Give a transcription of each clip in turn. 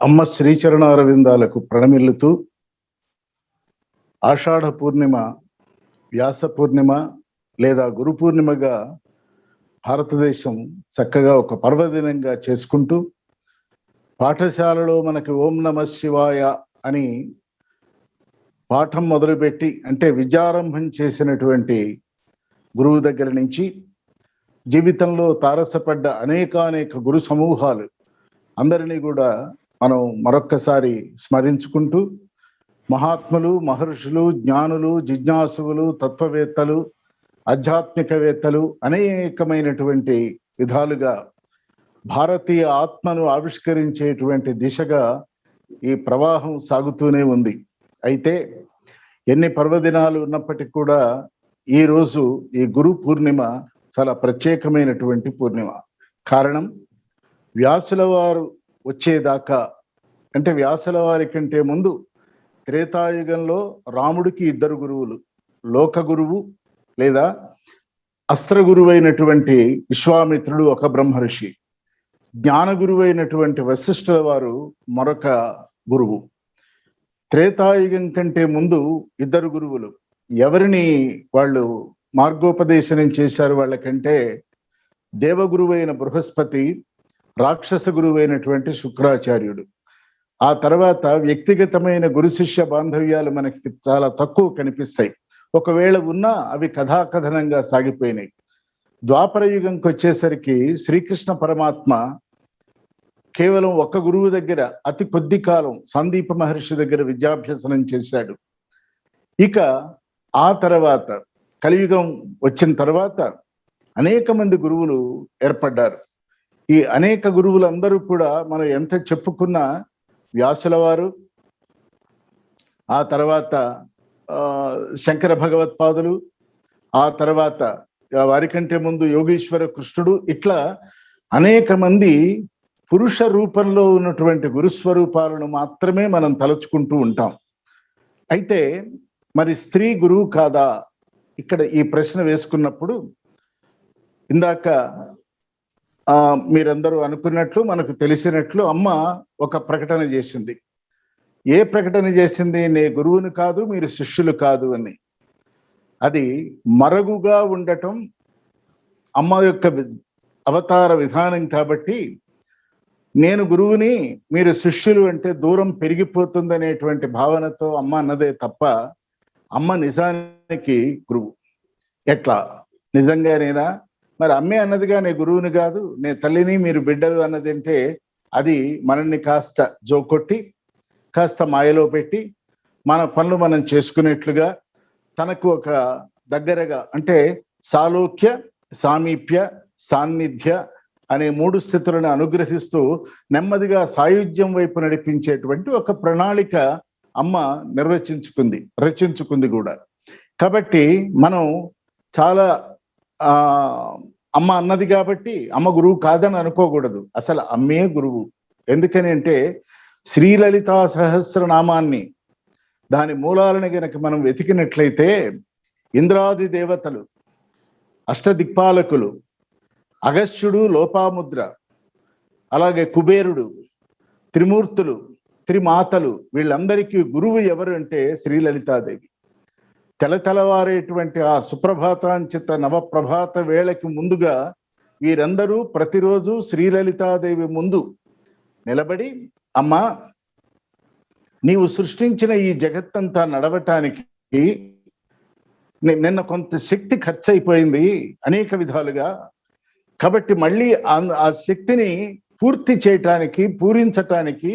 అమ్మ శ్రీచరణారవిందాలకు ప్రణమిల్లుతూ ఆషాఢ పూర్ణిమ, వ్యాస పూర్ణిమ లేదా గురు పూర్ణిమగా భారతదేశం చక్కగా ఒక పర్వదినంగా చేసుకుంటూ పాఠశాలలో మనకి ఓం నమ శివాయ అని పాఠం మొదలుపెట్టి అంటే విద్యారంభం చేసినటువంటి గురువు దగ్గర నుంచి జీవితంలో తారసపడ్డ అనేక గురు సమూహాలు అందరినీ కూడా మనం మరొక్కసారి స్మరించుకుంటూ మహాత్ములు, మహర్షులు, జ్ఞానులు, జిజ్ఞాసులు, తత్వవేత్తలు, ఆధ్యాత్మికవేత్తలు అనేకమైనటువంటి విధాలుగా భారతీయ ఆత్మను ఆవిష్కరించేటువంటి దిశగా ఈ ప్రవాహం సాగుతూనే ఉంది. అయితే ఎన్ని పర్వదినాలు ఉన్నప్పటికీ కూడా ఈరోజు ఈ గురు పూర్ణిమ చాలా ప్రత్యేకమైనటువంటి పూర్ణిమ. కారణం, వ్యాసుల వారు వచ్చేదాకా అంటే వ్యాసుల వారి కంటే ముందు త్రేతాయుగంలో రాముడికి ఇద్దరు గురువులు, లోక గురువు లేదా అస్త్ర గురువు అయినటువంటి విశ్వామిత్రుడు ఒక బ్రహ్మర్షి, జ్ఞాన గురువు అయినటువంటి వశిష్ఠుల వారు మరొక గురువు. త్రేతాయుగం కంటే ముందు ఇద్దరు గురువులు ఎవరిని వాళ్ళు మార్గోపదేశనం చేశారు వాళ్ళకంటే దేవగురువు అయిన బృహస్పతి, రాక్షస గురువు అయినటువంటి శుక్రాచార్యుడు. ఆ తర్వాత వ్యక్తిగతమైన గురు శిష్య బాంధవ్యాలు మనకి చాలా తక్కువ కనిపిస్తాయి. ఒకవేళ ఉన్నా అవి కథాకథనంగా సాగిపోయినాయి. ద్వాపర యుగంకి వచ్చేసరికి శ్రీకృష్ణ పరమాత్మ కేవలం ఒక్క గురువు దగ్గర అతి కొద్ది కాలం సందీప మహర్షి దగ్గర విద్యాభ్యసనం చేశాడు. ఇక ఆ తర్వాత కలియుగం వచ్చిన తర్వాత అనేక మంది గురువులు ఏర్పడ్డారు. ఈ అనేక గురువులందరూ కూడా మనం ఎంత చెప్పుకున్నా వ్యాసుల వారు, ఆ తర్వాత శంకర భగవత్పాదులు, ఆ తర్వాత వారికంటే ముందు యోగీశ్వర కృష్ణుడు, ఇట్లా అనేక మంది పురుష రూపంలో ఉన్నటువంటి గురుస్వరూపాలను మాత్రమే మనం తలుచుకుంటూ ఉంటాం. అయితే మరి స్త్రీ గురువు కాదా? ఇక్కడ ఈ ప్రశ్న వేసుకున్నప్పుడు ఇందాక మీరందరూ అనుకున్నట్లు మనకు తెలిసినట్లు అమ్మ ఒక ప్రకటన చేసింది. ఏ ప్రకటన చేసింది? నే గురువుని కాదు, మీరు శిష్యులు కాదు అని. అది మరగుగా ఉండటం అమ్మ యొక్క అవతార విధానం కాబట్టి, నేను గురువుని మీరు శిష్యులు అంటే దూరం పెరిగిపోతుందనేటువంటి భావనతో అమ్మ అన్నదే తప్ప అమ్మ నిజానికి గురువు. ఎట్లా? నిజంగానేనా? మరి అమ్మే అన్నదిగా నే గురువుని కాదు, నే తల్లిని మీరు బిడ్డలు అన్నది అంటే అది మనల్ని కాస్త జోకొట్టి కాస్త మాయలో పెట్టి మన పనులు మనం చేసుకునేట్లుగా తనకు ఒక దగ్గరగా అంటే సాలోక్య, సామీప్య, సాన్నిధ్య అనే మూడు స్థితులను అనుగ్రహిస్తూ నెమ్మదిగా సాయుధ్యం వైపు నడిపించేటువంటి ఒక ప్రణాళిక అమ్మ రచించుకుంది కూడా. కాబట్టి మనం చాలా అమ్మ అన్నది కాబట్టి అమ్మ గురువు కాదని అనుకోకూడదు. అసలు అమ్మే గురువు. ఎందుకని అంటే శ్రీలలితా సహస్రనామాన్ని దాని మూలాలను గనక మనం వెతికినట్లయితే ఇంద్రాది దేవతలు, అష్టదిక్పాలకులు, అగస్త్యుడు, లోపాముద్ర, అలాగే కుబేరుడు, త్రిమూర్తులు, త్రిమాతలు, వీళ్ళందరికీ గురువు ఎవరు అంటే శ్రీలలితాదేవి. తెలతెలవారేటువంటి ఆ సుప్రభాతాంచిత నవప్రభాత వేళకి ముందుగా వీరందరూ ప్రతిరోజు శ్రీలలితాదేవి ముందు నిలబడి, అమ్మా నీవు సృష్టించిన ఈ జగత్తంతా నడవటానికి నిన్న కొంత శక్తి ఖర్చు అయిపోయింది అనేక విధాలుగా, కాబట్టి మళ్ళీ ఆ శక్తిని పూర్తి చేయటానికి, పూరించటానికి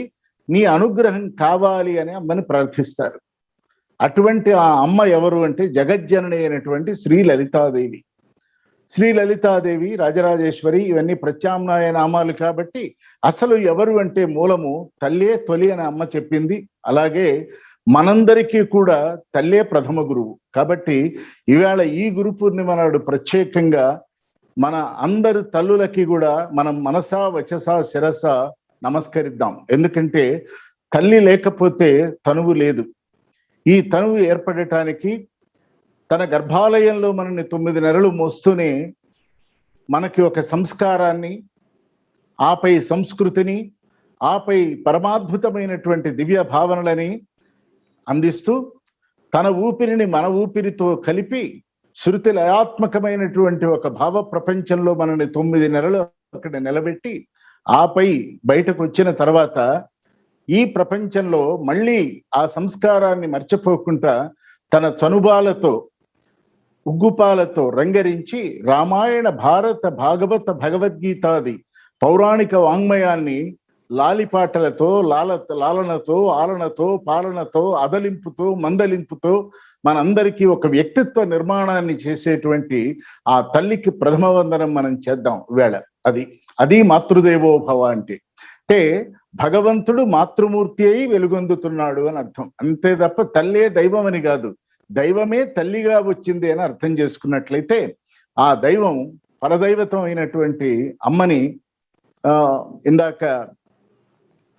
నీ అనుగ్రహం కావాలి అని అమ్మని ప్రార్థిస్తారు. అటువంటి ఆ అమ్మ ఎవరు అంటే జగజ్జనని అయినటువంటి శ్రీ లలితాదేవి. శ్రీ లలితాదేవి, రాజరాజేశ్వరి ఇవన్నీ ప్రత్యామ్నాయ నామాలు కాబట్టి అసలు ఎవరు అంటే మూలము తల్లే తొలి అని అమ్మ చెప్పింది. అలాగే మనందరికీ కూడా తల్లే ప్రథమ గురువు. కాబట్టి ఈవేళ ఈ గురు పూర్ణిమ నాడు ప్రత్యేకంగా మన అందరి తల్లులకి కూడా మనం మనసా వచసా శిరస నమస్కరిద్దాం. ఎందుకంటే తల్లి లేకపోతే తనువు లేదు. ఈ తనువు ఏర్పడటానికి తన గర్భాలయంలో మనల్ని 9 నెలలు మోస్తూనే మనకి ఒక సంస్కారాన్ని, ఆపై సంస్కృతిని, ఆపై పరమాద్భుతమైనటువంటి దివ్య భావనలని అందిస్తూ తన ఊపిరిని మన ఊపిరితో కలిపి శృతి లయాత్మకమైనటువంటి ఒక భావ ప్రపంచంలో మనల్ని 9 నెలలు అక్కడ నిలబెట్టి ఆపై బయటకు వచ్చిన తర్వాత ఈ ప్రపంచంలో మళ్ళీ ఆ సంస్కారాన్ని మర్చిపోకుండా తన చనుబాలతో ఉగ్గుపాలతో రంగరించి రామాయణ భారత భాగవత భగవద్గీతాది పౌరాణిక వాంగ్మయాన్ని లాలిపాటలతో లాలనతో ఆలనతో పాలనతో అదలింపుతో మందలింపుతో మనందరికీ ఒక వ్యక్తిత్వ నిర్మాణాన్ని చేసేటువంటి ఆ తల్లికి ప్రథమ వందనం మనం చేద్దాం వేళ. అది మాతృదేవో భవ అంటే భగవంతుడు మాతృమూర్తి అయి వెలుగొందుతున్నాడు అని అర్థం. అంతే తప్ప తల్లే దైవం అని కాదు, దైవమే తల్లిగా వచ్చింది అని అర్థం చేసుకున్నట్లయితే ఆ దైవం పరదైవతం అయినటువంటి అమ్మని ఇందాక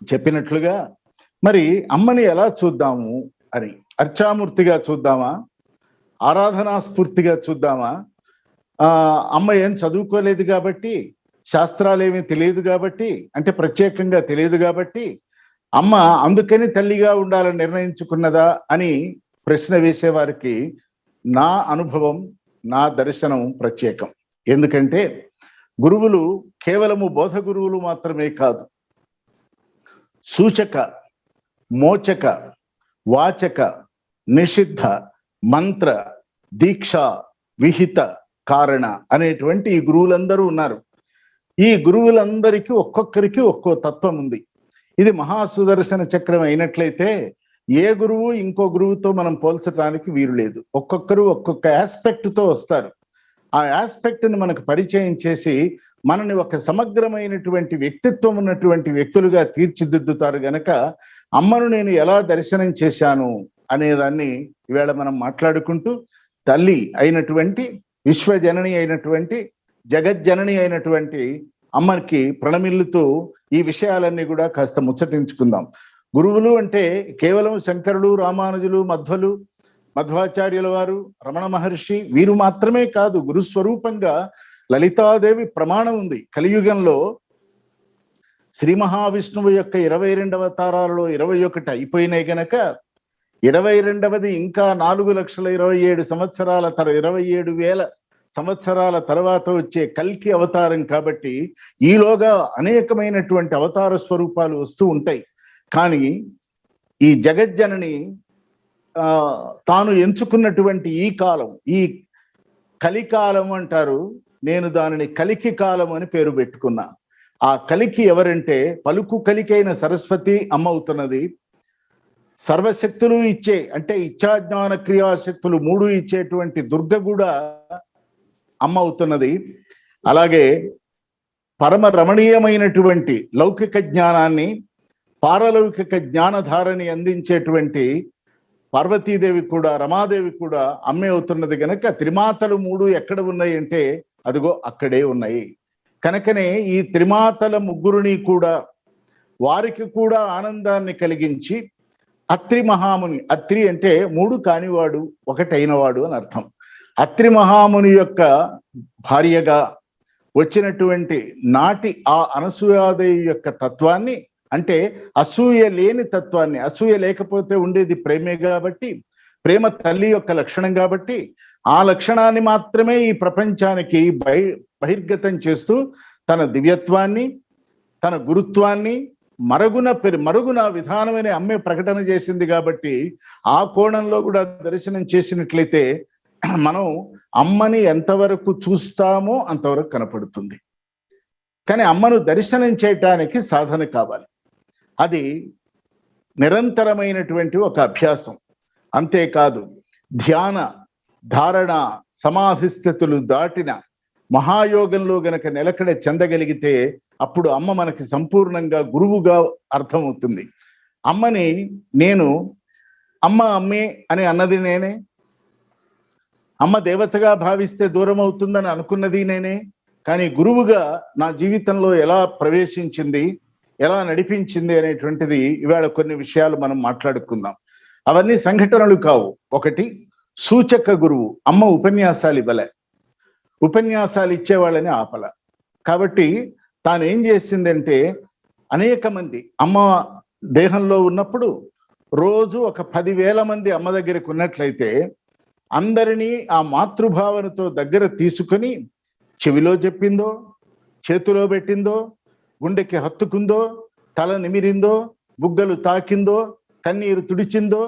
చెప్పినట్లుగా మరి అమ్మని ఎలా చూద్దాము అని, అర్చామూర్తిగా చూద్దామా, ఆరాధనా స్ఫూర్తిగా చూద్దామా, అమ్మ ఏం చదువుకోలేదు కాబట్టి, శాస్త్రాలు ఏమీ తెలియదు కాబట్టి, అంటే ప్రత్యేకంగా తెలియదు కాబట్టి అమ్మ అందుకని తల్లిగా ఉండాలని నిర్ణయించుకున్నదా అని ప్రశ్న వేసేవారికి నా అనుభవం, నా దర్శనం ప్రత్యేకం. ఎందుకంటే గురువులు కేవలము బోధ గురువులు మాత్రమే కాదు, సూచక, మోచక, వాచక, నిషిద్ధ, మంత్ర, దీక్ష, విహిత, కారణ అనేటువంటి ఈ గురువులందరూ ఉన్నారు. ఈ గురువులందరికీ ఒక్కొక్కరికి ఒక్కో తత్వం ఉంది. ఇది మహాసుదర్శన చక్రం అయినట్లయితే ఏ గురువు ఇంకో గురువుతో మనం పోల్చడానికి వీలు లేదు. ఒక్కొక్కరు ఒక్కొక్క ఆస్పెక్ట్తో వస్తారు. ఆ ఆస్పెక్ట్ని మనకు పరిచయం చేసి మనని ఒక సమగ్రమైనటువంటి వ్యక్తిత్వం ఉన్నటువంటి వ్యక్తులుగా తీర్చిదిద్దుతారు. గనక అమ్మను నేను ఎలా దర్శనం చేశాను అనేదాన్ని ఈవేళ మనం మాట్లాడుకుంటూ తల్లి అయినటువంటి విశ్వజనని అయినటువంటి జగజ్జనని అయినటువంటి అమ్మకి ప్రణమిల్లుతూ ఈ విషయాలన్నీ కూడా కాస్త ముచ్చటించుకుందాం. గురువులు అంటే కేవలం శంకరులు, రామానుజులు, మధ్వాచార్యుల వారు, రమణ మహర్షి వీరు మాత్రమే కాదు. గురుస్వరూపంగా లలితాదేవి ప్రమాణం ఉంది. కలియుగంలో శ్రీ మహావిష్ణువు యొక్క 22 అవతారాలలో 21 అయిపోయినాయి గనక 22వది ఇంకా 4,27,000 సంవత్సరాల 27,000 సంవత్సరాల తర్వాత వచ్చే కల్కి అవతారం కాబట్టి ఈలోగా అనేకమైనటువంటి అవతార స్వరూపాలు వస్తూ ఉంటాయి. కానీ ఈ జగజ్జనని తాను ఎంచుకున్నటువంటి ఈ కాలం, ఈ కలికాలం అంటారు, నేను దానిని కలికి కాలం అని పేరు పెట్టుకున్నా. ఆ కలికి ఎవరంటే పలుకు కలికైన సరస్వతి అమ్మ అవుతున్నది. సర్వశక్తులు ఇచ్చే అంటే ఇచ్ఛాజ్ఞాన క్రియాశక్తులు 3 ఇచ్చేటువంటి దుర్గ కూడా అమ్మ అవుతున్నది. అలాగే పరమ రమణీయమైనటువంటి లౌకిక జ్ఞానాన్ని, పారలౌకిక జ్ఞానధారని అందించేటువంటి పార్వతీదేవి కూడా, రమాదేవి కూడా అమ్మే అవుతున్నది. కనుక త్రిమాతలు 3 ఎక్కడ ఉన్నాయి అంటే అదిగో అక్కడే ఉన్నాయి. కనుకనే ఈ త్రిమాతల ముగ్గురిని కూడా వారికి కూడా ఆనందాన్ని కలిగించి అత్రి మహాముని, అత్రి అంటే 3 కానివాడు 1 అయినవాడు అని అర్థం. అత్రి మహాముని యొక్క భార్యగా వచ్చినటువంటి నాటి ఆ అనసూయాదేవి యొక్క తత్వాన్ని, అంటే అసూయ లేని తత్వాన్ని, అసూయ లేకపోతే ఉండేది ప్రేమే కాబట్టి, ప్రేమ తల్లి యొక్క లక్షణం కాబట్టి ఆ లక్షణాన్ని మాత్రమే ఈ ప్రపంచానికి బహిర్గతం చేస్తూ తన దివ్యత్వాన్ని, తన గురుత్వాన్ని మరుగున విధానమైన అమ్మే ప్రకటన చేసింది. కాబట్టి ఆ కోణంలో కూడా దర్శనం చేసినట్లయితే మనం అమ్మని ఎంతవరకు చూస్తామో అంతవరకు కనపడుతుంది. కానీ అమ్మను దర్శనం చేయటానికి సాధన కావాలి. అది నిరంతరమైనటువంటి ఒక అభ్యాసం. అంతేకాదు ధ్యాన, ధారణ, సమాధి స్థితులు దాటిన మహాయోగంలో గనక నిలకడ చెందగలిగితే అప్పుడు అమ్మ మనకి సంపూర్ణంగా గురువుగా అర్థమవుతుంది. అమ్మని నేను అమ్మే అని అన్నది నేనే, అమ్మ దేవతగా భావిస్తే దూరం అవుతుందని అనుకున్నది నేనే. కానీ గురువుగా నా జీవితంలో ఎలా ప్రవేశించింది, ఎలా నడిపించింది అనేటువంటిది ఇవాళ కొన్ని విషయాలు మనం మాట్లాడుకుందాం. అవన్నీ సంఘటనలు కావు. ఒకటి, సూచక గురువు. అమ్మ ఉపన్యాసాలు ఇవ్వలే, ఉపన్యాసాలు ఇచ్చేవాళ్ళని ఆపల. కాబట్టి తాను ఏం చేసిందంటే అనేక మంది అమ్మ దేహంలో ఉన్నప్పుడు రోజు ఒక 10,000 మంది అమ్మ దగ్గరికి ఉన్నట్లయితే అందరినీ ఆ మాతృభావనతో దగ్గర తీసుకొని చెవిలో చెప్పిందో, చేతిలో పెట్టిందో, గుండెకి హత్తుకుందో, తల నిమిరిందో, బుగ్గలు తాకిందో, కన్నీరు తుడిచిందో,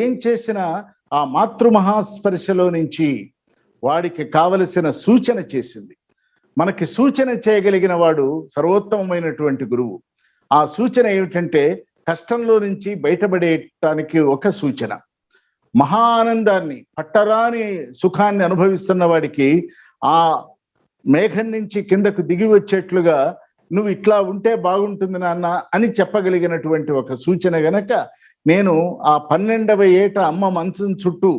ఏం చేసినా ఆ మాతృమహాస్పర్శలో నుంచి వాడికి కావలసిన సూచన చేసింది. మనకి సూచన చేయగలిగిన వాడు సర్వోత్తమమైనటువంటి గురువు. ఆ సూచన ఏమిటంటే కష్టంలో నుంచి బయటపడేటానికి ఒక సూచన. మహా ఆనందాన్ని, పట్టరాని సుఖాన్ని అనుభవిస్తున్న వాడికి ఆ మేఘం నుంచి కిందకు దిగి వచ్చేట్లుగా నువ్వు ఇట్లా ఉంటే బాగుంటుంది నాన్న అని చెప్పగలిగినటువంటి ఒక సూచన గనక నేను ఆ 12వ ఏట అమ్మ మంచం చుట్టూ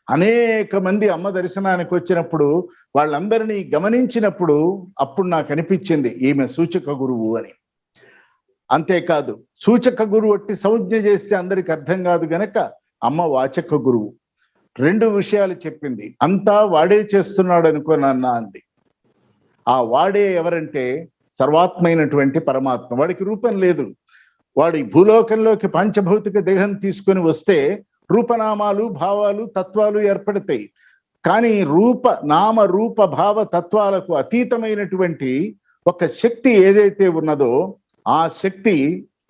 అనేక మంది అమ్మ దర్శనానికి వచ్చినప్పుడు వాళ్ళందరినీ గమనించినప్పుడు అప్పుడు నాకు అనిపించింది ఈమె సూచక గురువు అని. అంతేకాదు సూచక గురువు ఒట్టి సంజ్ఞ చేస్తే అందరికి అర్థం కాదు గనక అమ్మ వాచక గురువు. 2 విషయాలు చెప్పింది. అంతా వాడే చేస్తున్నాడు అనుకోనన్నా అంది. ఆ వాడే ఎవరంటే సర్వాత్మైనటువంటి పరమాత్మ. వాడికి రూపం లేదు. వాడు ఈ భూలోకంలోకి పంచభౌతిక దేహం తీసుకొని వస్తే రూపనామాలు, భావాలు, తత్వాలు ఏర్పడతాయి. కానీ నామ రూప భావ తత్వాలకు అతీతమైనటువంటి ఒక శక్తి ఏదైతే ఉన్నదో ఆ శక్తి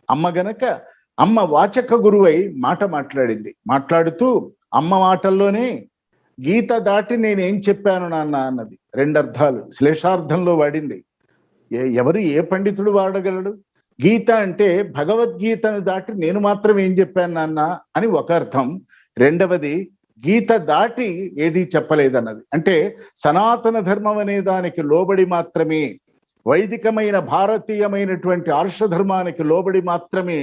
అమ్మ గనక అమ్మ వాచక గురువై మాట మాట్లాడింది. మాట్లాడుతూ అమ్మ మాటల్లోనే గీత దాటి నేనేం చెప్పాను నాన్న అన్నది. 2 అర్థాలు శ్లేషార్థంలో వాడింది. ఎవరు ఏ పండితుడు వాడగలడు? గీత అంటే భగవద్గీతను దాటి నేను మాత్రం ఏం చెప్పాను నాన్న అని ఒక అర్థం. 2వది గీత దాటి ఏది చెప్పలేదన్నది. అంటే సనాతన ధర్మం అనే దానికి లోబడి మాత్రమే, వైదికమైన భారతీయమైనటువంటి ఆర్షధర్మానికి లోబడి మాత్రమే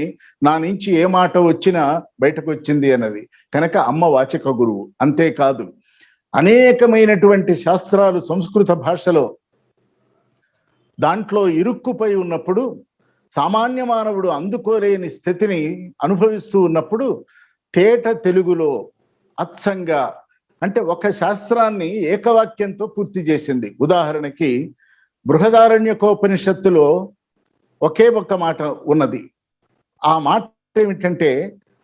నా నుంచి ఏ మాట వచ్చినా బయటకు వచ్చింది అన్నది. కనుక అమ్మ వాచక గురువు. అంతేకాదు అనేకమైనటువంటి శాస్త్రాలు సంస్కృత భాషలో దాంట్లో ఇరుక్కుపోయి ఉన్నప్పుడు, సామాన్య మానవుడు అందుకోలేని స్థితిని అనుభవిస్తూ ఉన్నప్పుడు తేట తెలుగులో అచ్చంగా అంటే ఒక శాస్త్రాన్ని ఏకవాక్యంతో పూర్తి చేసింది. ఉదాహరణకి బృహదారణ్యకోపనిషత్తులో ఒకే ఒక్క మాట ఉన్నది. ఆ మాట ఏమిటంటే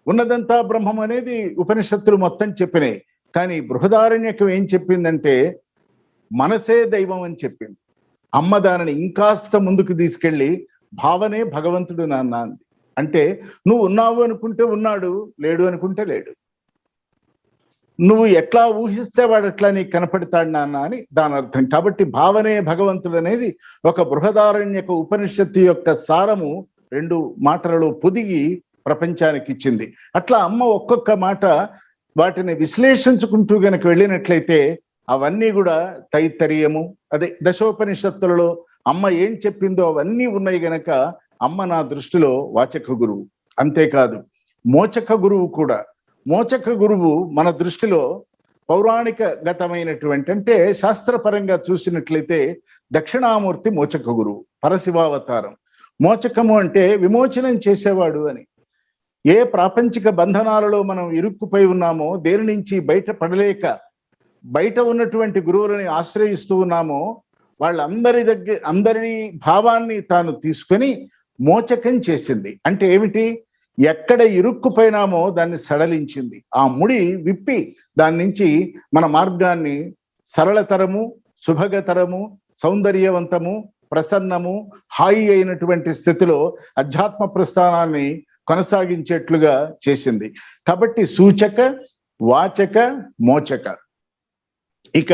ఉన్నదంతా బ్రహ్మం అనేది ఉపనిషత్తులు మొత్తం చెప్పినాయి. కానీ బృహదారణ్యకం ఏం చెప్పిందంటే మనసే దైవం అని చెప్పింది. అమ్మ దానిని ఇంకాస్త ముందుకు తీసుకెళ్ళి భావనే భగవంతుడు నాన్న అంది. అంటే నువ్వు ఉన్నావు అనుకుంటే ఉన్నాడు, లేడు అనుకుంటే లేడు. నువ్వు ఎట్లా ఊహిస్తే వాడు ఎట్లా నీకు కనపడతాడు నాన్న అని దాని అర్థం. కాబట్టి భావనే భగవంతుడు అనేది ఒక బృహదారణ్యక ఉపనిషత్తు యొక్క సారము 2 మాటలలో పొదిగి ప్రపంచానికి ఇచ్చింది. అట్లా అమ్మ ఒక్కొక్క మాట వాటిని విశ్లేషించుకుంటూ గనక వెళ్ళినట్లయితే అవన్నీ కూడా తైత్తరీయము, అదే దశోపనిషత్తులలో అమ్మ ఏం చెప్పిందో అవన్నీ ఉన్నాయి గనక అమ్మ నా దృష్టిలో వాచక గురువు. అంతేకాదు మోచక గురువు కూడా. మోచక గురువు మన దృష్టిలో పౌరాణిక గతమైనటువంటి అంటే శాస్త్రపరంగా చూసినట్లయితే దక్షిణామూర్తి మోచక గురువు, పరశివావతారం. మోచకము అంటే విమోచనం చేసేవాడు అని. ఏ ప్రాపంచిక బంధనాలలో మనం ఇరుక్కుపోయి ఉన్నామో, దేని నుంచి బయట పడలేక బయట ఉన్నటువంటి గురువులని ఆశ్రయిస్తూ ఉన్నామో అందరి భావాన్ని తాను తీసుకొని మోచకం చేసింది. అంటే ఏమిటి? ఎక్కడ ఇరుక్కుపోయినామో దాన్ని సడలించింది. ఆ ముడి విప్పి దాని నుంచి మన మార్గాన్ని సరళతరము, శుభగతరము, సౌందర్యవంతము, ప్రసన్నము, హాయి అయినటువంటి స్థితిలో అధ్యాత్మ ప్రస్థానాన్ని కొనసాగించేట్లుగా చేసింది. కాబట్టి సూచక, వాచక, మోచక. ఇక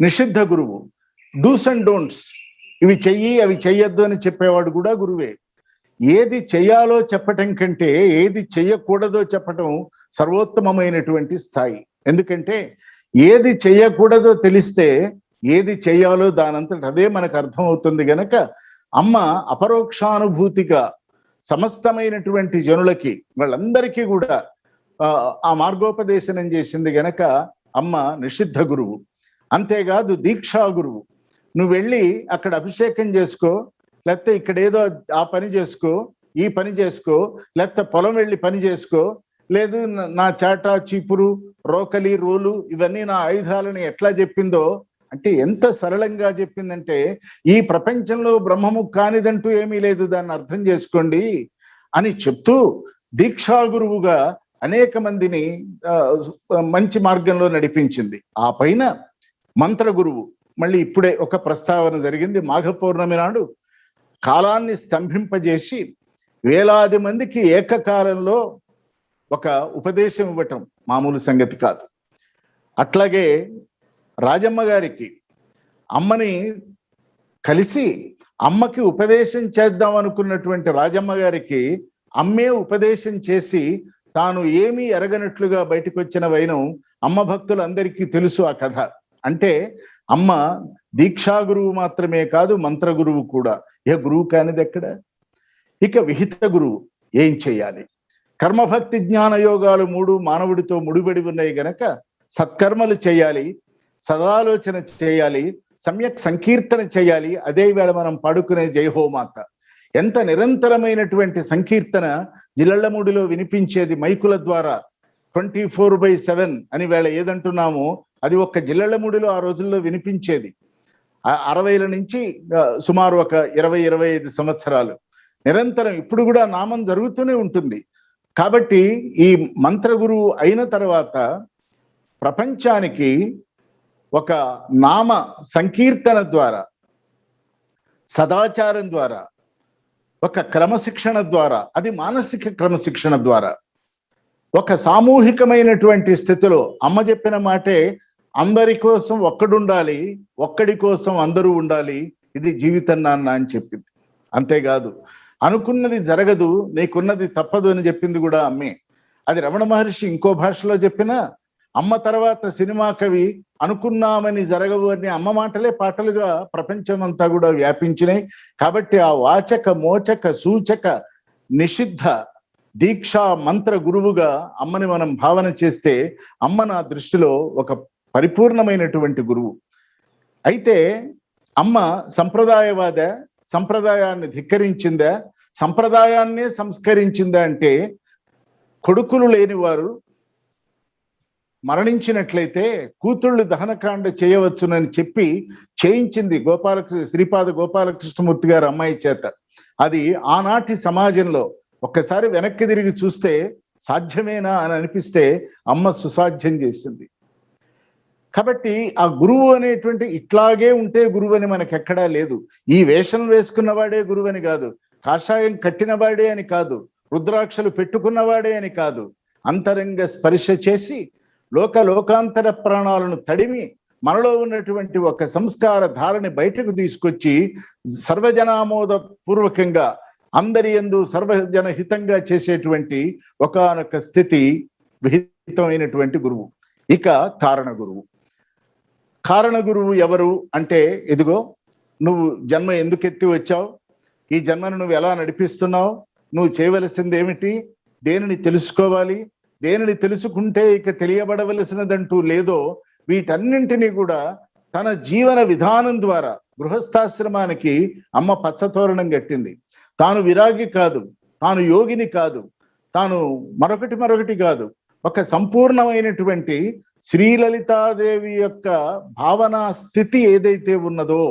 నిషిద్ధ గురువు, డూస్ అండ్ డోంట్స్, ఇవి చెయ్యి అవి చెయ్యొద్దు అని చెప్పేవాడు కూడా గురువే. ఏది చెయ్యాలో చెప్పటం కంటే ఏది చెయ్యకూడదో చెప్పటం సర్వోత్తమమైనటువంటి స్థాయి. ఎందుకంటే ఏది చెయ్యకూడదో తెలిస్తే ఏది చెయ్యాలో దానంతట అదే మనకు అర్థమవుతుంది గనక అమ్మ అపరోక్షానుభూతిగా సమస్తమైనటువంటి జనులకి వాళ్ళందరికీ కూడా ఆ మార్గోపదేశనం చేసింది గనక అమ్మ నిషిద్ధ గురువు. అంతేకాదు దీక్షా గురువు. నువ్వు వెళ్ళి అక్కడ అభిషేకం చేసుకో, లేకపోతే ఇక్కడ ఏదో ఆ పని చేసుకో, ఈ పని చేసుకో, లేకపోతే పొలం వెళ్ళి పని చేసుకో, లేదు నా చాట, చీపురు, రోకలి, రోలు ఇవన్నీ నా ఆయుధాలని ఎట్లా చెప్పిందో అంటే ఎంత సరళంగా చెప్పిందంటే, ఈ ప్రపంచంలో బ్రహ్మము కానిదంటూ ఏమీ లేదు, దాన్ని అర్థం చేసుకోండి అని చెప్తూ దీక్షా గురువుగా అనేక మందిని మంచి మార్గంలో నడిపించింది. ఆ పైన మంత్ర గురువు, మళ్ళీ ఇప్పుడే ఒక ప్రస్తావన జరిగింది, మాఘ పౌర్ణమి నాడు కాలాన్ని స్తంభింపజేసి వేలాది మందికి ఏకకాలంలో ఒక ఉపదేశం ఇవ్వటం మామూలు సంగతి కాదు. అట్లాగే రాజమ్మ గారికి అమ్మని కలిసి అమ్మకి ఉపదేశం చేద్దాం అనుకున్నటువంటి రాజమ్మ గారికి అమ్మే ఉపదేశం చేసి తాను ఏమీ ఎరగనట్లుగా బయటకు వచ్చిన వైనం అమ్మ భక్తులందరికీ తెలుసు ఆ కథ. అంటే అమ్మ దీక్షా గురువు మాత్రమే కాదు, మంత్ర గురువు కూడా. ఏ గురువు కానిది ఎక్కడ? ఇక విహిత గురువు ఏం చేయాలి? కర్మభక్తి జ్ఞాన యోగాలు 3 మానవుడితో ముడిపడి ఉన్నాయి గనక సత్కర్మలు చేయాలి, సదాలోచన చేయాలి, సమ్యక్ సంకీర్తన చేయాలి. అదే వేళ మనం పాడుకునే జయహోమాత. ఎంత నిరంతరమైనటువంటి సంకీర్తన జిల్లళ్ళమూడిలో వినిపించేది మైకుల ద్వారా. 24/7 అని వేళ ఏదంటున్నామో అది ఒక్క జిల్లళ్ళమూడిలో ఆ రోజుల్లో వినిపించేది. 60ల నుంచి సుమారు ఒక 20-25 సంవత్సరాలు నిరంతరం ఇప్పుడు కూడా నామం జరుగుతూనే ఉంటుంది. కాబట్టి ఈ మంత్ర గురువు అయిన తర్వాత ప్రపంచానికి ఒక నామ సంకీర్తన ద్వారా, సదాచారం ద్వారా, ఒక క్రమశిక్షణ ద్వారా, అది మానసిక క్రమశిక్షణ ద్వారా, ఒక సామూహికమైనటువంటి స్థితిలో అమ్మ చెప్పిన మాటే అందరి కోసం ఒక్కడుండాలి, ఒక్కడి కోసం అందరూ ఉండాలి, ఇది జీవితం నాన్న అని చెప్పింది. అంతేకాదు అనుకున్నది జరగదు, నీకున్నది తప్పదు అని చెప్పింది కూడా అమ్మే. అది రమణ మహర్షి ఇంకో భాషలో చెప్పినా, అమ్మ తర్వాత సినిమా కవి అనుకున్నామని జరగవు అని అమ్మ మాటలే పాటలుగా ప్రపంచమంతా కూడా వ్యాపించినాయి. కాబట్టి ఆ వాచక మోచక సూచక నిషిద్ధ దీక్షా మంత్ర గురువుగా అమ్మని మనం భావన చేస్తే అమ్మ నా దృష్టిలో ఒక పరిపూర్ణమైనటువంటి గురువు. అయితే అమ్మ సంప్రదాయవాద, సంప్రదాయాన్ని ధిక్కరించిందా, సంప్రదాయాన్నే సంస్కరించిందా అంటే, కొడుకులు లేని వారు మరణించినట్లయితే కూతుళ్ళు దహనకాండ చేయవచ్చునని చెప్పి చేయించింది శ్రీపాద గోపాలకృష్ణమూర్తి గారు అమ్మాయి చేత. అది ఆనాటి సమాజంలో ఒక్కసారి వెనక్కి తిరిగి చూస్తే సాధ్యమేనా అని అనిపిస్తే అమ్మ సుసాధ్యం చేసింది. కాబట్టి ఆ గురువు అనేటువంటి ఇట్లాగే ఉంటే గురువు అని మనకెక్కడా లేదు. ఈ వేషం వేసుకున్నవాడే గురువు అని కాదు, కాషాయం కట్టినవాడే అని కాదు, రుద్రాక్షలు పెట్టుకున్నవాడే అని కాదు. అంతరంగ స్పర్శ చేసి లోకాంతర ప్రాణాలను తడిమి మనలో ఉన్నటువంటి ఒక సంస్కార ధారని బయటకు తీసుకొచ్చి సర్వజనామోద పూర్వకంగా అందరి యందు సర్వజన హితంగా చేసేటువంటి ఒకానొక స్థితి విహితమైనటువంటి గురువు. ఇక కారణ గురువు. కారణ గురువు ఎవరు అంటే, ఇదిగో నువ్వు జన్మ ఎందుకు ఎత్తి వచ్చావు, ఈ జన్మను నువ్వు ఎలా నడిపిస్తున్నావు, నువ్వు చేయవలసింది ఏమిటి, దేనిని తెలుసుకోవాలి, దేనిని తెలుసుకుంటే ఇక తెలియబడవలసినదంటూ లేదో వీటన్నింటినీ కూడా తన జీవన విధానం ద్వారా గృహస్థాశ్రమానికి అమ్మ పచ్చతోరణం కట్టింది. తాను విరాగి కాదు, తాను యోగిని కాదు, తాను మరొకటి కాదు, ఒక సంపూర్ణమైనటువంటి శ్రీలలితాదేవి యొక్క భావనా స్థితి ఏదైతే ఉన్నదో,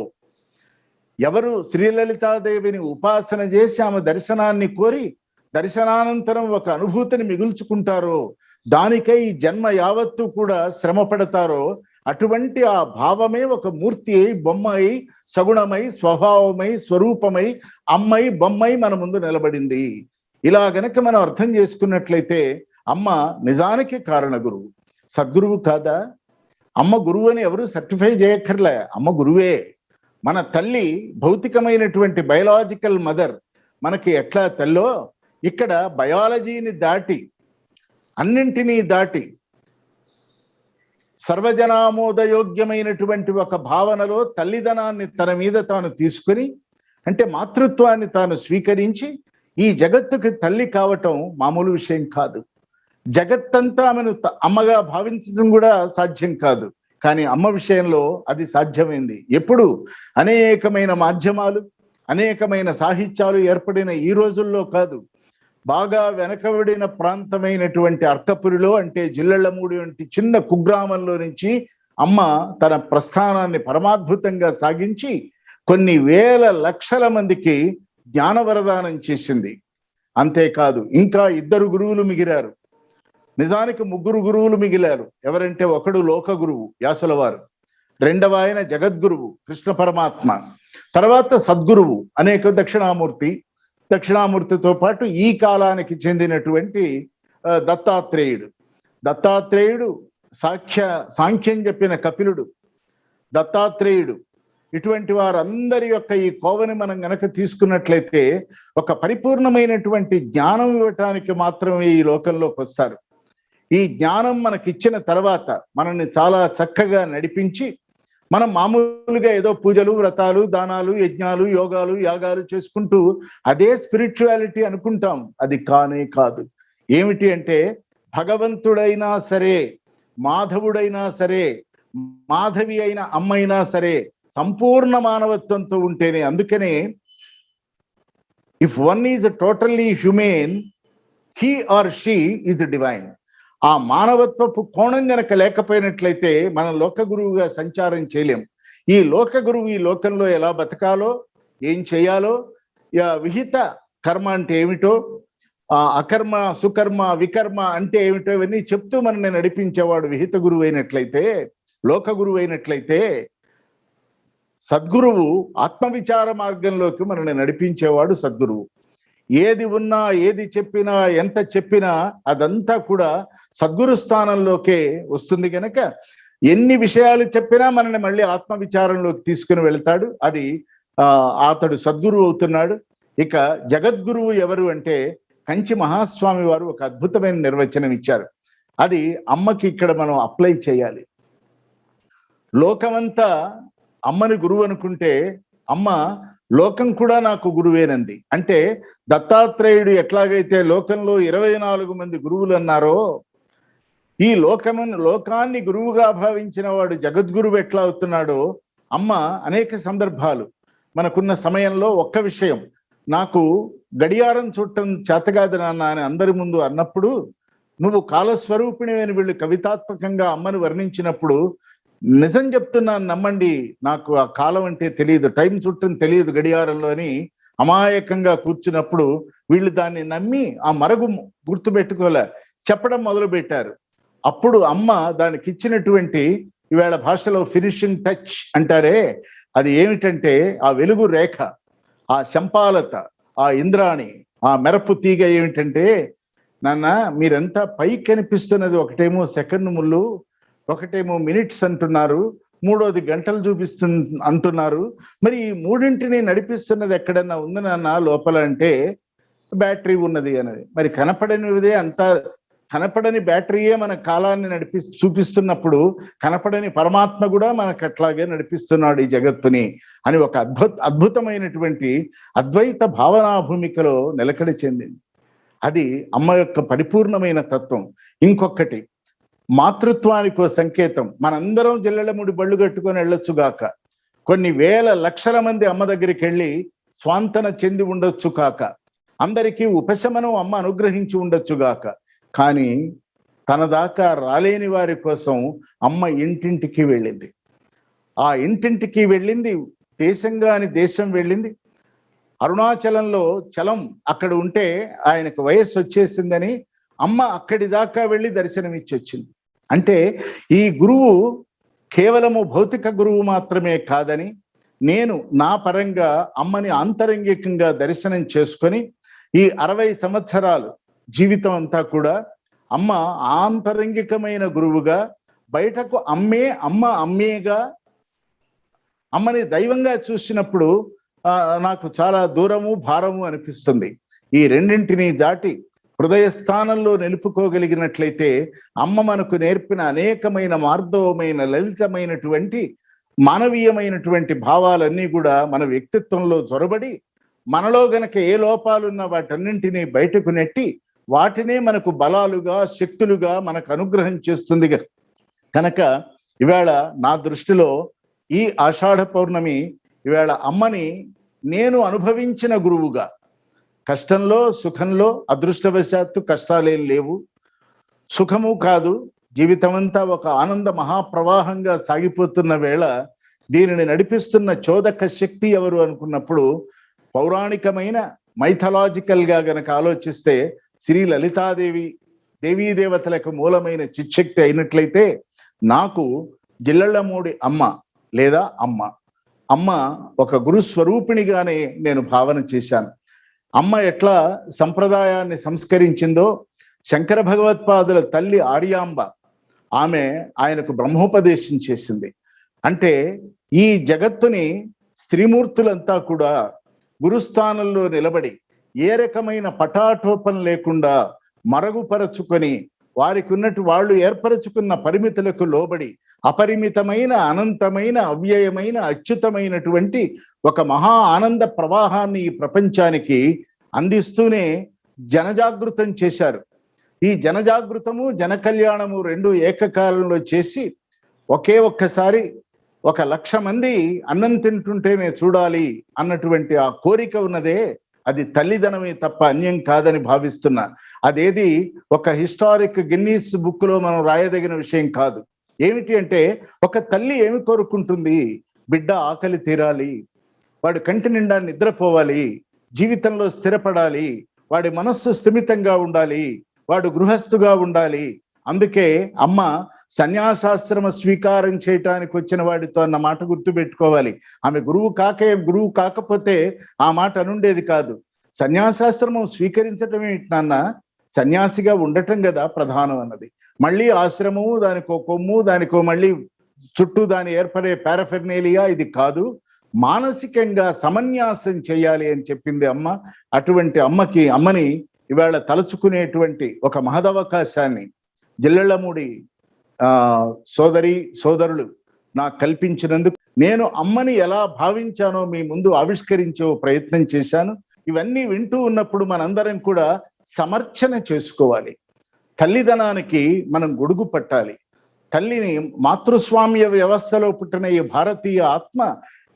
ఎవరు శ్రీలలితాదేవిని ఉపాసన చేసి ఆమె దర్శనాన్ని కోరి దర్శనానంతరం ఒక అనుభూతిని మిగుల్చుకుంటారో, దానికై ఈ జన్మ యావత్తు కూడా శ్రమ పడతారో, అటువంటి ఆ భావమే ఒక మూర్తి అయి, బొమ్మ అయి, సగుణమై, స్వభావమై, స్వరూపమై, అమ్మై, బొమ్మై మన ముందు నిలబడింది. ఇలా గనక మనం అర్థం చేసుకున్నట్లయితే అమ్మ నిజానికి కారణ గురువు, సద్గురువు కాదా? అమ్మ గురువు అని ఎవరు సర్టిఫై చేయక్కర్లే, అమ్మ గురువే. మన తల్లి భౌతికమైనటువంటి బయలాజికల్ మదర్ మనకి ఎట్లా తల్లో, ఇక్కడ బయాలజీని దాటి అన్నింటినీ దాటి సర్వజనామోదయోగ్యమైనటువంటి ఒక భావనలో తల్లిదనాన్ని తన మీద తాను తీసుకుని, అంటే మాతృత్వాన్ని తాను స్వీకరించి ఈ జగత్తుకి తల్లి కావటం మామూలు విషయం కాదు. జగత్తంతా ఆమెను అమ్మగా భావించడం కూడా సాధ్యం కాదు. కానీ అమ్మ విషయంలో అది సాధ్యమైంది. ఎప్పుడు అనేకమైన మాధ్యమాలు, అనేకమైన సాహిత్యాలు ఏర్పడిన ఈ రోజుల్లో కాదు, బాగా వెనకబడిన ప్రాంతమైనటువంటి అర్కపురిలో, అంటే జిల్లళ్ళమూడి వంటి చిన్న కుగ్రామంలో నుంచి అమ్మ తన ప్రస్థానాన్ని పరమాద్భుతంగా సాగించి కొన్ని వేల లక్షల మందికి జ్ఞానవరదానం చేసింది. అంతేకాదు ఇంకా 2 గురువులు మిగిలారు. నిజానికి 3 గురువులు మిగిలారు. ఎవరంటే ఒకడు లోక గురువు వ్యాసుల వారు, రెండవ ఆయన జగద్గురువు కృష్ణ పరమాత్మ, తర్వాత సద్గురువు అనేక దక్షిణామూర్తితో పాటు ఈ కాలానికి చెందినటువంటి దత్తాత్రేయుడు సాంఖ్యం చెప్పిన కపిలుడు, దత్తాత్రేయుడు, ఇటువంటి వారందరి యొక్క ఈ కోవని మనం గనక తీసుకున్నట్లయితే ఒక పరిపూర్ణమైనటువంటి జ్ఞానం ఇవ్వటానికి మాత్రమే ఈ లోకంలోకి వస్తారు. ఈ జ్ఞానం మనకిచ్చిన తర్వాత మనల్ని చాలా చక్కగా నడిపించి మనం మామూలుగా ఏదో పూజలు, వ్రతాలు, దానాలు, యజ్ఞాలు, యోగాలు, యాగాలు చేసుకుంటూ అదే స్పిరిచువాలిటీ అనుకుంటాం. అది కానే కాదు. ఏమిటి అంటే భగవంతుడైనా సరే, మాధవుడైనా సరే, మాధవి అయిన అమ్మైనా సరే సంపూర్ణ మానవత్వంతో ఉంటేనే. అందుకనే if one is totally human, he or she is divine. ఆ మానవత్వపు కోణం గనక లేకపోయినట్లయితే మనం లోక గురువుగా సంచారం చేయలేం. ఈ లోక గురువు ఈ లోకంలో ఎలా బతకాలో, ఏం చేయాలో, విహిత కర్మ అంటే ఏమిటో, అకర్మ, సుకర్మ, వికర్మ అంటే ఏమిటో ఇవన్నీ చెప్తూ మనల్ని నడిపించేవాడు విహిత గురువు అయినట్లయితే, లోక గురువు అయినట్లయితే, సద్గురువు ఆత్మవిచార మార్గంలోకి మనల్ని నడిపించేవాడు సద్గురువు. ఏది ఉన్నా, ఏది చెప్పినా, ఎంత చెప్పినా అదంతా కూడా సద్గురు స్థానంలోకే వస్తుంది కనుక ఎన్ని విషయాలు చెప్పినా మనల్ని మళ్ళీ ఆత్మవిచారంలోకి తీసుకుని వెళ్తాడు. అది అతడు సద్గురువు అవుతున్నాడు. ఇక జగద్గురువు ఎవరు అంటే కంచి మహాస్వామి వారు ఒక అద్భుతమైన నిర్వచనం ఇచ్చారు. అది అమ్మకి ఇక్కడ మనం అప్లై చేయాలి. లోకమంతా అమ్మని గురువు అనుకుంటే అమ్మ లోకం కూడా నాకు గురువేనంది. అంటే దత్తాత్రేయుడు ఎట్లాగైతే లోకంలో 24 మంది గురువులు అన్నారో, ఈ లోకాన్ని గురువుగా భావించిన వాడు జగద్గురువు ఎట్లా అవుతున్నాడో, అమ్మ అనేక సందర్భాలు మనకున్న సమయంలో ఒక్క విషయం, నాకు గడియారం చూడటం చేతగాదు నాన్న అని అందరి ముందు అన్నప్పుడు, నువ్వు కాలస్వరూపిణి అని వీళ్ళు కవితాత్మకంగా అమ్మను వర్ణించినప్పుడు, నిజం చెప్తున్నాను నమ్మండి, నాకు ఆ కాలం అంటే తెలియదు, టైం చుట్టం తెలియదు గడియారంలో అని అమాయకంగా కూర్చున్నప్పుడు వీళ్ళు దాన్ని నమ్మి ఆ మరగు గుర్తుపెట్టుకోలే చెప్పడం మొదలు పెట్టారు. అప్పుడు అమ్మ దానికి ఇచ్చినటువంటి ఈవేళ భాషలో ఫినిషింగ్ టచ్ అంటారే, అది ఏమిటంటే ఆ వెలుగు రేఖ, ఆ శంపాలత, ఆ ఇంద్రాణి, ఆ మెరపు తీగ ఏమిటంటే, నాన్న మీరంతా పైకి కనిపిస్తున్నది ఒకటేమో సెకండ్ ముళ్ళు, ఒకటేమో మినిట్స్ అంటున్నారు, మూడోది గంటలు అంటున్నారు. మరి ఈ మూడింటిని నడిపిస్తున్నది ఎక్కడన్నా ఉంది నాన్న లోపల అంటే బ్యాటరీ ఉన్నది అన్నది. మరి కనపడనిదే అంతా, కనపడని బ్యాటరీయే మన కాలాన్ని చూపిస్తున్నప్పుడు కనపడని పరమాత్మ కూడా మనకు అట్లాగే నడిపిస్తున్నాడు ఈ జగత్తుని అని ఒక అద్భుతమైనటువంటి అద్వైత భావనా భూమికలో నిలకడ చెందింది. అది అమ్మ యొక్క పరిపూర్ణమైన తత్వం. ఇంకొకటి మాతృత్వానికో సంకేతం. మనందరం జిల్లెళ్ళముడి బళ్ళు కట్టుకొని వెళ్ళొచ్చుగాక, కొన్ని వేల లక్షల మంది అమ్మ దగ్గరికి వెళ్ళి స్వాంతన చెంది ఉండొచ్చు కాక, అందరికీ ఉపశమనం అమ్మ అనుగ్రహించి ఉండొచ్చుగాక, కానీ తన దాకా రాలేని వారి కోసం అమ్మ ఇంటింటికి వెళ్ళింది. ఆ ఇంటింటికి వెళ్ళింది, దేశంగాని దేశం వెళ్ళింది. అరుణాచలంలో చలం అక్కడ ఉంటే ఆయనకు వయస్సు వచ్చేసిందని అమ్మ అక్కడి దాకా వెళ్ళి దర్శనమిచ్చి వచ్చింది. అంటే ఈ గురువు కేవలము భౌతిక గురువు మాత్రమే కాదని, నేను నా పరంగా అమ్మని ఆంతరంగికంగా దర్శనం చేసుకొని ఈ 60 సంవత్సరాలు జీవితం అంతా కూడా అమ్మ ఆంతరంగికమైన గురువుగా, బయటకు అమ్మేగా, అమ్మని దైవంగా చూసినప్పుడు నాకు చాలా దూరము భారము అనిపిస్తుంది. ఈ రెండింటిని దాటి హృదయ స్థానంలో నిలుపుకోగలిగినట్లయితే అమ్మ మనకు నేర్పిన అనేకమైన మార్ధవమైన లలితమైనటువంటి మానవీయమైనటువంటి భావాలన్నీ కూడా మన వ్యక్తిత్వంలో జొరబడి, మనలో గనక ఏ లోపాలున్నా వాటన్నింటినీ బయటకు నెట్టి వాటినే మనకు బలాలుగా, శక్తులుగా మనకు అనుగ్రహం చేస్తుంది కనుక ఇవాళ నా దృష్టిలో ఈ ఆషాఢ పౌర్ణమి ఇవాళ అమ్మని నేను అనుభవించిన గురువుగా, కష్టంలో సుఖంలో అదృష్టవశాత్తు కష్టాలేం లేవు, సుఖము కాదు, జీవితమంతా ఒక ఆనంద మహాప్రవాహంగా సాగిపోతున్న వేళ దీనిని నడిపిస్తున్న చోదక శక్తి ఎవరు అనుకున్నప్పుడు, పౌరాణికమైన మైథలాజికల్ గా గనక ఆలోచిస్తే శ్రీ లలితాదేవి దేవీ దేవతలకు మూలమైన చిచ్చక్తి అయినట్లయితే, నాకు జిల్లళ్ళమూడి అమ్మ లేదా అమ్మ ఒక గురుస్వరూపిణిగానే నేను భావన చేశాను. అమ్మ ఎట్లా సంప్రదాయాన్ని సంస్కరించిందో, శంకర భగవత్పాదుల తల్లి ఆర్యాంబ ఆమె ఆయనకు బ్రహ్మోపదేశం చేసింది. అంటే ఈ జగత్తుని స్త్రీమూర్తులంతా కూడా గురుస్థానంలో నిలబడి ఏ రకమైన పటాటోపం లేకుండా మరుగుపరచుకొని వారికి ఉన్నట్టు వాళ్ళు ఏర్పరచుకున్న పరిమితులకు లోబడి అపరిమితమైన అనంతమైన అవ్యయమైన అచ్యుతమైనటువంటి ఒక మహా ఆనంద ప్రవాహాన్ని ఈ ప్రపంచానికి అందిస్తూనే జనజాగృతం చేశారు. ఈ జనజాగృతము జన కళ్యాణము రెండు ఏకకాలంలో చేసి ఒక్కసారి 1,00,000 మంది అన్నం తింటుంటేనే చూడాలి అన్నటువంటి ఆ కోరిక ఉన్నదే, అది తల్లిదనమే తప్ప అన్యం కాదని భావిస్తున్నా. అదేది ఒక హిస్టారిక్ గిన్నీస్ బుక్ లో మనం రాయదగిన విషయం కాదు. ఏమిటి అంటే, ఒక తల్లి ఏమి కోరుకుంటుంది? బిడ్డ ఆకలి తీరాలి, వాడు కంటి నిండా నిద్రపోవాలి, జీవితంలో స్థిరపడాలి, వాడి మనస్సు స్థిమితంగా ఉండాలి, వాడు గృహస్థుగా ఉండాలి. అందుకే అమ్మ సన్యాసాశ్రమ స్వీకారం చేయటానికి వచ్చిన వాడితో అన్న మాట గుర్తుపెట్టుకోవాలి. ఆమె గురువు కాకపోతే ఆ మాట అనుండేది కాదు. సన్యాసాశ్రమం స్వీకరించటం ఏంటి నాన్న? సన్యాసిగా ఉండటం కదా ప్రధానం అన్నది. మళ్ళీ ఆశ్రమము, దానికో కొమ్ము, దానికో మళ్ళీ చుట్టూ దాని ఏర్పడే పారాఫెర్నేలియా ఇది కాదు, మానసికంగా సమన్యాసం చేయాలి అని చెప్పింది అమ్మ. అటువంటి అమ్మని ఇవాళ తలుచుకునేటువంటి ఒక మహదవకాశాన్ని జిల్లళ్ళమూడి సోదరులు నాకు కల్పించినందుకు నేను అమ్మని ఎలా భావించానో మీ ముందు ఆవిష్కరించే ప్రయత్నం చేశాను. ఇవన్నీ వింటూ ఉన్నప్పుడు మనందరం కూడా సమర్చన చేసుకోవాలి. తల్లిదనానికి మనం గొడుగు పట్టాలి. తల్లిని మాతృస్వామ్య వ్యవస్థలో పుట్టిన ఈ భారతీయ ఆత్మ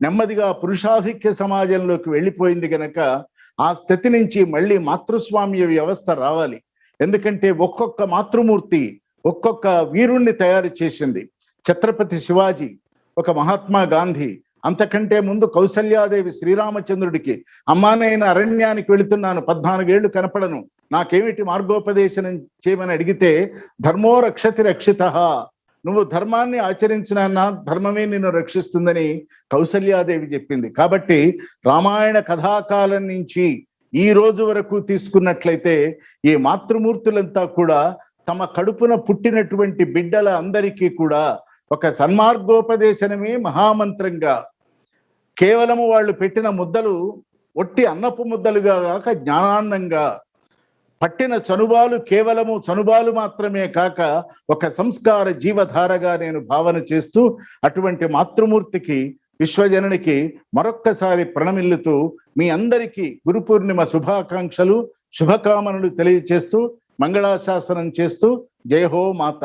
నెమ్మదిగా పురుషాధిక్య సమాజంలోకి వెళ్ళిపోయింది గనక ఆ స్థితి నుంచి మళ్ళీ మాతృస్వామ్య వ్యవస్థ రావాలి. ఎందుకంటే ఒక్కొక్క మాతృమూర్తి ఒక్కొక్క వీరుణ్ణి తయారు చేసింది. ఛత్రపతి శివాజీ, ఒక మహాత్మా గాంధీ, అంతకంటే ముందు కౌసల్యాదేవి శ్రీరామచంద్రుడికి అమ్మా నేను అరణ్యానికి వెళుతున్నాను, 14 ఏళ్లు కనపడను, నాకేమిటి మార్గోపదేశం చేయమని అడిగితే ధర్మో రక్షతి రక్షితః, నువ్వు ధర్మాన్ని ఆచరించిన ధర్మమే నిన్ను రక్షిస్తుందని కౌసల్యాదేవి చెప్పింది. కాబట్టి రామాయణ కథాకాలం నుంచి ఈ రోజు వరకు తీసుకున్నట్లయితే ఈ మాతృమూర్తులంతా కూడా తమ కడుపున పుట్టినటువంటి బిడ్డల అందరికీ కూడా ఒక సన్మార్గోపదేశనమే మహామంత్రంగా, కేవలము వాళ్ళు పెట్టిన ముద్దలు ఒట్టి అన్నపు ముద్దలుగా కాక జ్ఞానాన్నంగా, పట్టిన చనుబాలు కేవలము చనుబాలు మాత్రమే కాక ఒక సంస్కార జీవధారగా నేను భావన చేస్తూ అటువంటి మాతృమూర్తికి విశ్వజననికి మరొక్కసారి ప్రణమిల్లుతూ మీ అందరికీ గురు పూర్ణిమ శుభాకాంక్షలు శుభకామనలు తెలియచేస్తూ మంగళాశాసనం చేస్తూ జయ హో మాత.